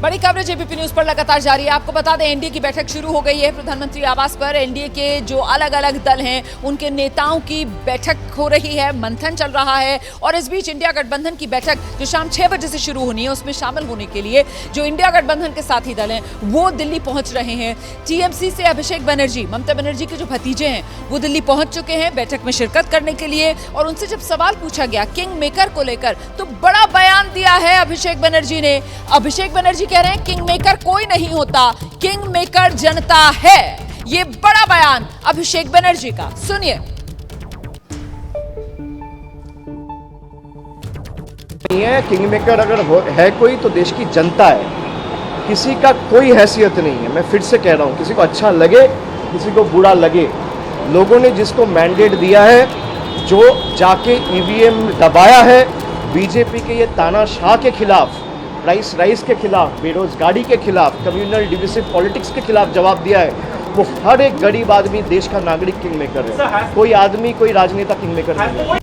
बड़ी coverage ABP news पर लगातार जारी है। आपको बता दें एनडीए की बैठक शुरू हो गई है प्रधानमंत्री आवास पर। एनडीए के जो अलग अलग दल हैं उनके नेताओं की बैठक हो रही है, मंथन चल रहा है। और इस बीच इंडिया गठबंधन की बैठक जो शाम 6 बजे से शुरू होनी है, उसमें शामिल होने के लिए जो इंडिया गठबंधन के साथी दल हैं वो दिल्ली पहुंच रहे हैं। टीएमसी से अभिषेक बनर्जी, ममता बनर्जी के जो भतीजे हैं, वो दिल्ली पहुंच चुके हैं बैठक में शिरकत करने के लिए। और उनसे जब सवाल पूछा गया किंग मेकर को लेकर, तो बड़ा बयान दिया है अभिषेक बनर्जी ने। अभिषेक बनर्जी कह रहे हैं किंग मेकर कोई नहीं होता, किंग मेकर जनता है। ये बड़ा बयान अभिषेक बनर्जी का, सुनिए। किंग मेकर अगर है कोई तो देश की जनता है, किसी का कोई हैसियत नहीं है। मैं फिर से कह रहा हूं, किसी को अच्छा लगे किसी को बुरा लगे, लोगों ने जिसको मैंडेट दिया है, जो जाके ईवीएम दबाया है, बीजेपी के ये तानाशाह के खिलाफ, प्राइस राइज के खिलाफ, बेरोजगारी के खिलाफ, कम्युनल डिविसिव पॉलिटिक्स के खिलाफ जवाब दिया है, वो हर एक गरीब आदमी, देश का नागरिक किंग मेकर है। कोई आदमी, कोई राजनेता किंग मेकर नहीं है।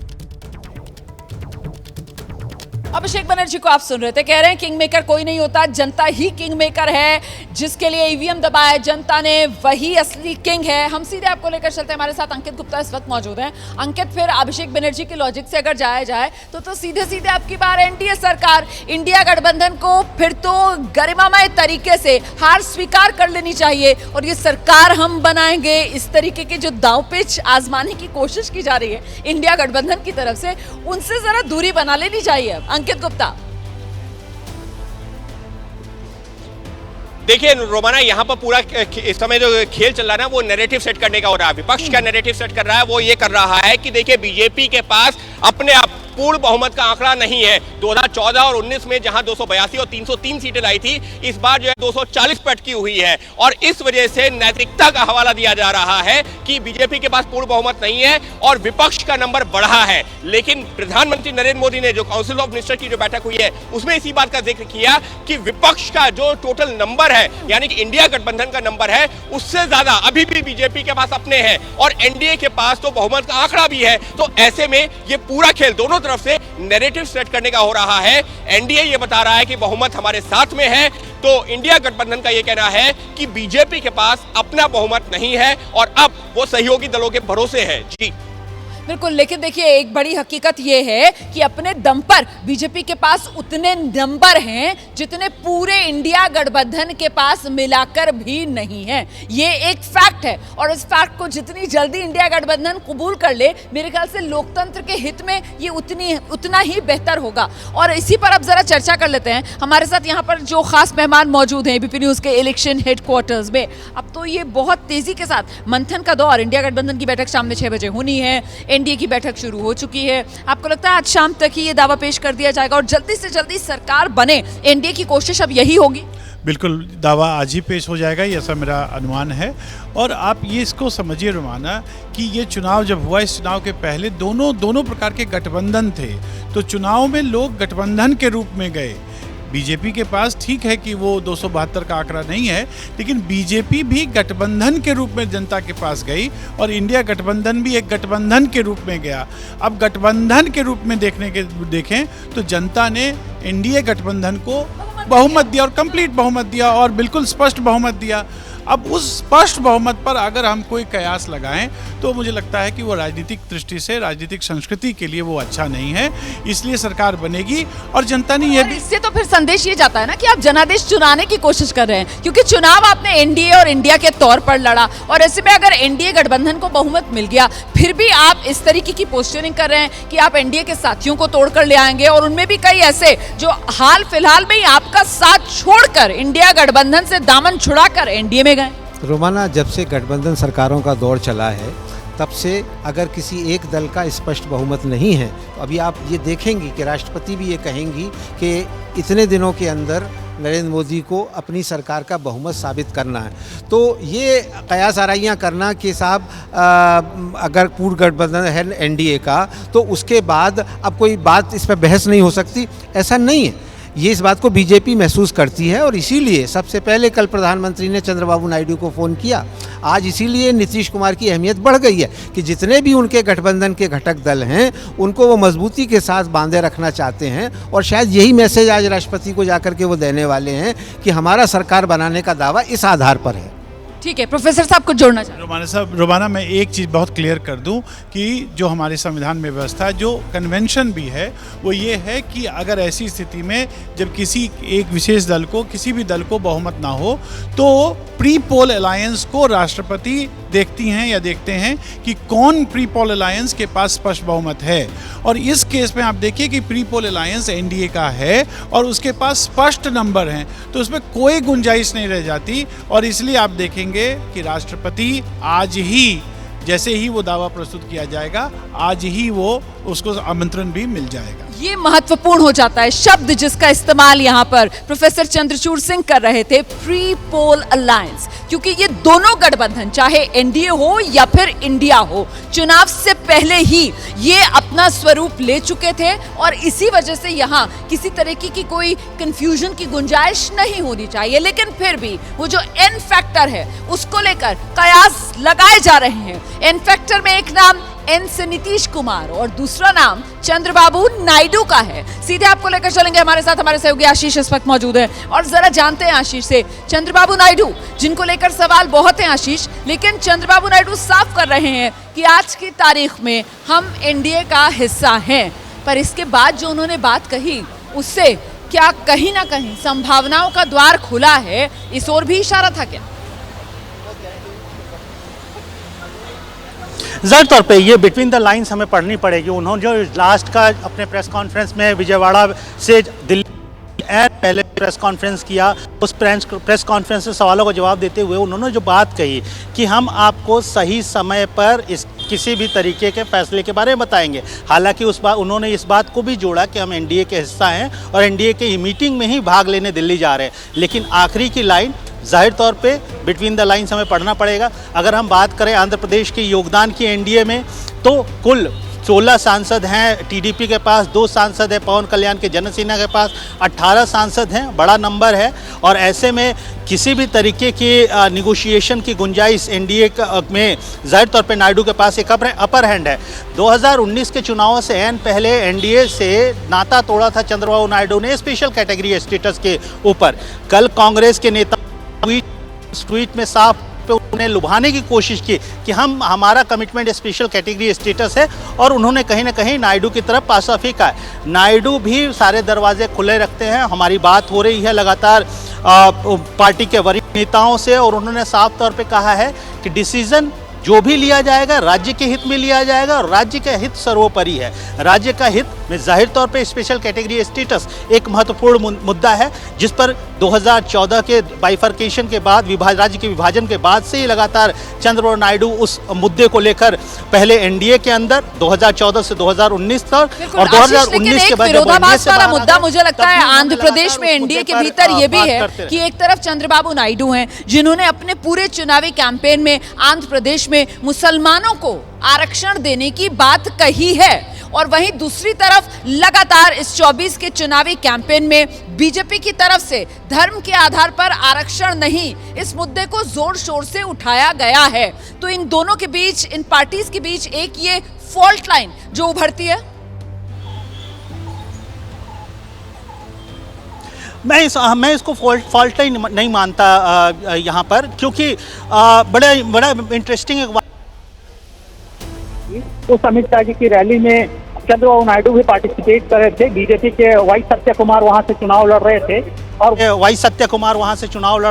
अभिषेक बनर्जी को आप सुन रहे थे, कह रहे हैं किंग मेकर कोई नहीं होता, जनता ही किंग मेकर है। जिसके लिए ईवीएम दबाया जनता ने, वही असली किंग है। हम सीधे आपको लेकर चलते हैं, हमारे साथ अंकित गुप्ता इस वक्त मौजूद हैं। अंकित, फिर अभिषेक बनर्जी के लॉजिक से अगर जाया जाए तो सीधे सीधे आपकी बार एनडीए सरकार, इंडिया गठबंधन को फिर तो गरिमामय तरीके से हार स्वीकार कर लेनी चाहिए और ये सरकार हम बनाएंगे, इस तरीके के जो दांवपेच आजमाने की कोशिश की जा रही है इंडिया गठबंधन की तरफ से, उनसे जरा दूरी बना लेनी चाहिए। अंकित गुप्ता, देखिए रोमाना, यहाँ पर पूरा इस समय जो खेल चल रहा है ना, वो नैरेटिव सेट करने का हो रहा है। विपक्ष का नैरेटिव सेट कर रहा है, वो ये कर रहा है कि देखिए बीजेपी के पास अपने आप पूर्ण बहुमत का आंकड़ा नहीं है। 2014 और 19 में जहां 282 और 303 सीटें लाई थी, इस बार जो है 240 पर अटकी हुई है। और इस वजह से नैतिकता का हवाला दिया जा रहा है कि बीजेपी के पास पूर्ण बहुमत नहीं है और विपक्ष का नंबर बढ़ा है। लेकिन प्रधानमंत्री नरेंद्र मोदी ने जो काउंसिल ऑफ मिनिस्टर की जो बैठक हुई है, उसमें इसी बात का जिक्र किया कि विपक्ष का जो टोटल नंबर है, यानी कि इंडिया गठबंधन का नंबर है, उससे ज्यादा अभी भी बीजेपी के पास अपने हैं और एनडीए के पास तो बहुमत का आंकड़ा भी है। तो ऐसे में ये पूरा खेल दोनों तरफ से नैरेटिव सेट करने का हो रहा है। एनडीए ये बता रहा है कि बहुमत हमारे साथ में है, तो इंडिया गठबंधन का ये कहना है कि बीजेपी के पास अपना बहुमत नहीं है और अब वो सहयोगी दलों के भरोसे है। जी बिल्कुल, लेकिन देखिए एक बड़ी हकीकत यह है कि अपने दम पर बीजेपी के पास उतने नंबर हैं जितने पूरे इंडिया गठबंधन के पास मिलाकर भी नहीं है। ये एक फैक्ट है और इस फैक्ट को जितनी जल्दी इंडिया गठबंधन कबूल कर ले, मेरे ख्याल से लोकतंत्र के हित में ये उतना ही बेहतर होगा। और इसी पर अब जरा चर्चा कर लेते हैं। हमारे साथ यहाँ पर जो खास मेहमान मौजूद हैं एबीपी न्यूज के इलेक्शन हेडक्वार्टर्स में, अब तो ये बहुत तेजी के साथ मंथन का दौर, इंडिया गठबंधन की बैठक शाम में 6 बजे होनी है, एनडीए की बैठक शुरू हो चुकी है। आपको लगता है आज शाम तक ही ये दावा पेश कर दिया जाएगा और जल्दी से जल्दी सरकार बने, एनडीए की कोशिश अब यही होगी? बिल्कुल, दावा आज ही पेश हो जाएगा, ये ऐसा मेरा अनुमान है। और आप ये इसको समझिए रोमाना कि ये चुनाव जब हुआ, इस चुनाव के पहले दोनों प्रकार के गठबंधन थे, तो चुनाव में लोग गठबंधन के रूप में गए। बीजेपी के पास ठीक है कि वो 272 का आंकड़ा नहीं है, लेकिन बीजेपी भी गठबंधन के रूप में जनता के पास गई और इंडिया गठबंधन भी एक गठबंधन के रूप में गया। अब गठबंधन के रूप में देखें तो जनता ने एनडीए गठबंधन को बहुमत दिया और कंप्लीट बहुमत दिया और बिल्कुल स्पष्ट बहुमत दिया। अब उस स्पष्ट बहुमत पर अगर हम कोई कयास लगाएं तो मुझे लगता है कि वो राजनीतिक दृष्टि से, राजनीतिक संस्कृति के लिए वो अच्छा नहीं है। इसलिए सरकार बनेगी और जनता ने ये, इससे तो फिर संदेश ये जाता है ना कि आप जनादेश चुनाने की कोशिश कर रहे हैं, क्योंकि चुनाव आपने एनडीए और इंडिया के तौर पर लड़ा और ऐसे में अगर एनडीए गठबंधन को बहुमत मिल गया, फिर भी आप इस तरीके की पोस्चरिंग कर रहे हैं कि आप एनडीए के साथियों को तोड़कर ले आएंगे और उनमें भी कई ऐसे जो हाल फिलहाल में ही आपका साथ छोड़कर इंडिया गठबंधन से दामन छुड़ाकर एनडीए में गए। रोमाना, जब से गठबंधन सरकारों का दौर चला है, तब से अगर किसी एक दल का स्पष्ट बहुमत नहीं है, तो अभी आप ये देखेंगी कि राष्ट्रपति भी ये कहेंगी कि इतने दिनों के अंदर नरेंद्र मोदी को अपनी सरकार का बहुमत साबित करना है। तो ये कयास आराइयाँ करना कि साहब अगर पूर्ण गठबंधन है एनडीए का, तो उसके बाद अब कोई बात इस पर बहस नहीं हो सकती, ऐसा नहीं है। ये इस बात को बीजेपी महसूस करती है और इसीलिए सबसे पहले कल प्रधानमंत्री ने चंद्रबाबू नायडू को फ़ोन किया। आज इसीलिए नीतीश कुमार की अहमियत बढ़ गई है कि जितने भी उनके गठबंधन के घटक दल हैं उनको वो मजबूती के साथ बांधे रखना चाहते हैं और शायद यही मैसेज आज राष्ट्रपति को जाकर के वो देने वाले हैं कि हमारा सरकार बनाने का दावा इस आधार पर है। ठीक है, प्रोफेसर साहब कुछ जोड़ना चाहते हैं? रोमाना मैं एक चीज़ बहुत क्लियर कर दूं कि जो हमारे संविधान में व्यवस्था है, जो कन्वेंशन भी है, वो ये है कि अगर ऐसी स्थिति में जब किसी एक विशेष दल को, किसी भी दल को बहुमत ना हो, तो प्री पोल अलायंस को राष्ट्रपति देखती हैं या देखते हैं कि कौन प्री पोल अलायंस के पास स्पष्ट बहुमत है। और इस केस में आप देखिए कि प्री पोल अलायंस एनडीए का है और उसके पास स्पष्ट नंबर हैं, तो उसमें कोई गुंजाइश नहीं रह जाती। और इसलिए आप देखेंगे कि राष्ट्रपति आज ही, जैसे ही वो दावा प्रस्तुत किया जाएगा, आज ही वो उसको आमंत्रण भी मिल जाएगा। ये महत्वपूर्ण हो जाता है शब्द जिसका इस्तेमाल यहाँ पर प्रोफेसर चंद्रचूड़ सिंह कर रहे थे, प्री पोल अलायंस, क्योंकि ये दोनों गठबंधन, चाहे एनडीए हो या फिर इंडिया हो, चुनाव से पहले ही ये अपना स्वरूप ले चुके थे और इसी वजह से यहाँ किसी तरीके की कोई कंफ्यूजन की गुंजाइश नहीं होनी चाहिए। लेकिन फिर भी वो जो एन फैक्टर है उसको लेकर कयास लगाए जा रहे हैं। एन फैक्टर में एक नाम एन से नीतीश कुमार और दूसरा नाम चंद्रबाबू नायडू का है। सीधे आपको लेकर चलेंगे, हमारे साथ हमारे सहयोगी आशीष इस वक्त मौजूद है और जरा जानते हैं आशीष से, चंद्रबाबू नायडू जिनको लेकर सवाल बहुत हैं आशीष, लेकिन चंद्रबाबू नायडू साफ कर रहे हैं कि आज की तारीख में हम एनडीए का हिस्सा हैं। पर इसके बाद जो उन्होंने बात कही उससे क्या कहीं ना कहीं संभावनाओं का द्वार खुला है, इस ओर भी इशारा था क्या? ज़ाहिर तौर पे ये बिटवीन द लाइंस हमें पढ़नी पड़ेगी। उन्होंने जो लास्ट का अपने प्रेस कॉन्फ्रेंस में विजयवाड़ा से दिल्ली पहले प्रेस कॉन्फ्रेंस किया, उस प्रेस कॉन्फ्रेंस से सवालों का जवाब देते हुए उन्होंने जो बात कही कि हम आपको सही समय पर इस किसी भी तरीके के फैसले के बारे में बताएंगे। हालांकि उन्होंने इस बात को भी जोड़ा कि हम एनडीए के हिस्सा हैं और एनडीए के मीटिंग में ही भाग लेने दिल्ली जा रहे हैं। लेकिन आखिरी की लाइन जाहिर तौर पे बिटवीन द लाइंस हमें पढ़ना पड़ेगा। अगर हम बात करें आंध्र प्रदेश के योगदान की एनडीए में, तो कुल 16 सांसद हैं टीडीपी के पास, 2 सांसद हैं पवन कल्याण के जनसेना के पास, 18 सांसद हैं, बड़ा नंबर है। और ऐसे में किसी भी तरीके की निगोशिएशन की गुंजाइश एनडीए में जाहिर तौर पे नायडू के पास एक अपर हैंड है। 2019 के चुनावों से एन पहले एनडीए से नाता तोड़ा था चंद्रबाबू नायडू ने स्पेशल कैटेगरी स्टेटस के ऊपर। कल कांग्रेस के नेता ट्वीट में साफ उन्हें लुभाने की कोशिश की कि हमारा कमिटमेंट स्पेशल कैटेगरी स्टेटस है और उन्होंने कहीं ना कहीं नायडू की तरफ पासा फेंका है। नायडू भी सारे दरवाजे खुले रखते हैं। हमारी बात हो रही है लगातार पार्टी के वरिष्ठ नेताओं से और उन्होंने साफ तौर पे कहा है कि डिसीजन जो भी लिया जाएगा राज्य के हित में लिया जाएगा और राज्य का हित सर्वोपरि है। राज्य का हित में जाहिर तौर पे स्पेशल कैटेगरी स्टेटस एक महत्वपूर्ण मुद्दा है, जिस पर 2014 के बाइफर्केशन के बाद राज्य के विभाजन के बाद से ही लगातार चंद्रबाबू नायडू उस मुद्दे को लेकर पहले एनडीए के अंदर 2014 से 2019 तक और 2019 के बाद विरोधाभास वाला मुद्दा मुझे लगता है आंध्र प्रदेश में एनडीए के भीतर ये भी है कि एक तरफ चंद्रबाबू नायडू हैं जिन्होंने अपने पूरे चुनावी कैंपेन में आंध्र प्रदेश में मुसलमानों को आरक्षण देने की बात कही है और वहीं दूसरी तरफ लगातार इस 24 के चुनावी कैंपेन में बीजेपी की तरफ से धर्म के आधार पर आरक्षण नहीं, इस मुद्दे को जोर शोर से उठाया गया है। तो इन दोनों के बीच, इन पार्टीज के बीच एक ये फॉल्ट लाइन जो उभरती है। मैं इसको फॉल्ट लाइन नहीं मानता यहाँ पर, क्योंकि बड़ा इंटरेस्टिंग एक उस अमित शाह जी की रैली में चंद्रबाबू नायडू भी पार्टिसिपेट कर रहे थे। बीजेपी के वाई सत्य कुमार वहां से चुनाव लड़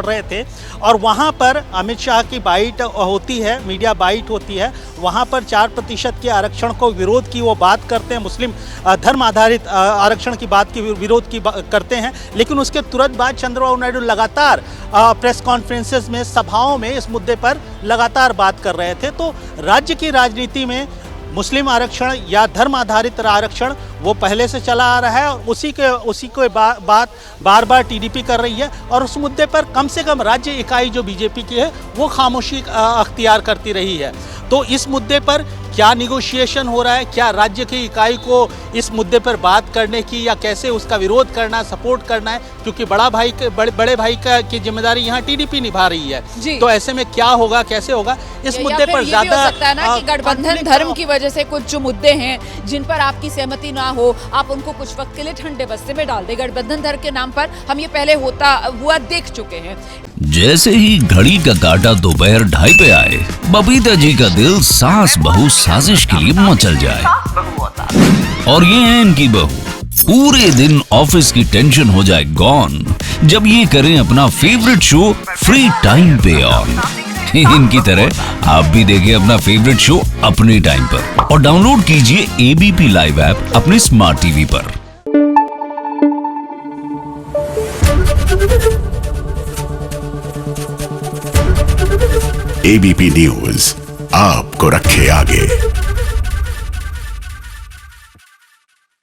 रहे थे और वहां पर अमित शाह की बाइट होती है, मीडिया बाइट होती है। वहां पर 4% के आरक्षण को विरोध की वो बात करते हैं, मुस्लिम धर्म आधारित आरक्षण की बात की विरोध की करते हैं। लेकिन उसके तुरंत बाद चंद्रबाबू नायडू लगातार प्रेस कॉन्फ्रेंसेस में, सभाओं में इस मुद्दे पर लगातार बात कर रहे थे। तो राज्य की राजनीति में मुस्लिम आरक्षण या धर्म आधारित आरक्षण वो पहले से चला आ रहा है और उसी के बात बार बार टीडीपी कर रही है और उस मुद्दे पर कम से कम राज्य इकाई जो बीजेपी की है वो खामोशी अख्तियार करती रही है। तो इस मुद्दे पर क्या निगोशिएशन हो रहा है, क्या राज्य की इकाई को इस मुद्दे पर बात करने की या कैसे उसका विरोध करना, सपोर्ट करना है, क्योंकि बड़े भाई की जिम्मेदारी यहाँ टीडीपी निभा रही है। तो ऐसे में क्या होगा, कैसे होगा, इस मुद्दे पर ज्यादा हो सकता है ना कि गठबंधन धर्म की वजह से कुछ जो मुद्दे हैं जिन पर आपकी सहमति ना हो, आप उनको कुछ वक्त के लिए ठंडे बस्ते में डाल दे। गठबंधन धर्म के नाम पर हम ये पहले हुआ देख चुके हैं। जैसे ही घड़ी का काटा दोपहर 2:30 पे आए, बबीता जी का दिल सास बहू साजिश के लिए मचल जाए। और ये है इनकी बहू, पूरे दिन ऑफिस की टेंशन हो जाए गॉन जब ये करें अपना फेवरेट शो फ्री टाइम पे ऑन। इनकी तरह आप भी देखें अपना फेवरेट शो अपने टाइम पर और डाउनलोड कीजिए एबीपी लाइव ऐप अपने स्मार्ट टीवी पर। एबीपी न्यूज आपको रखे आगे।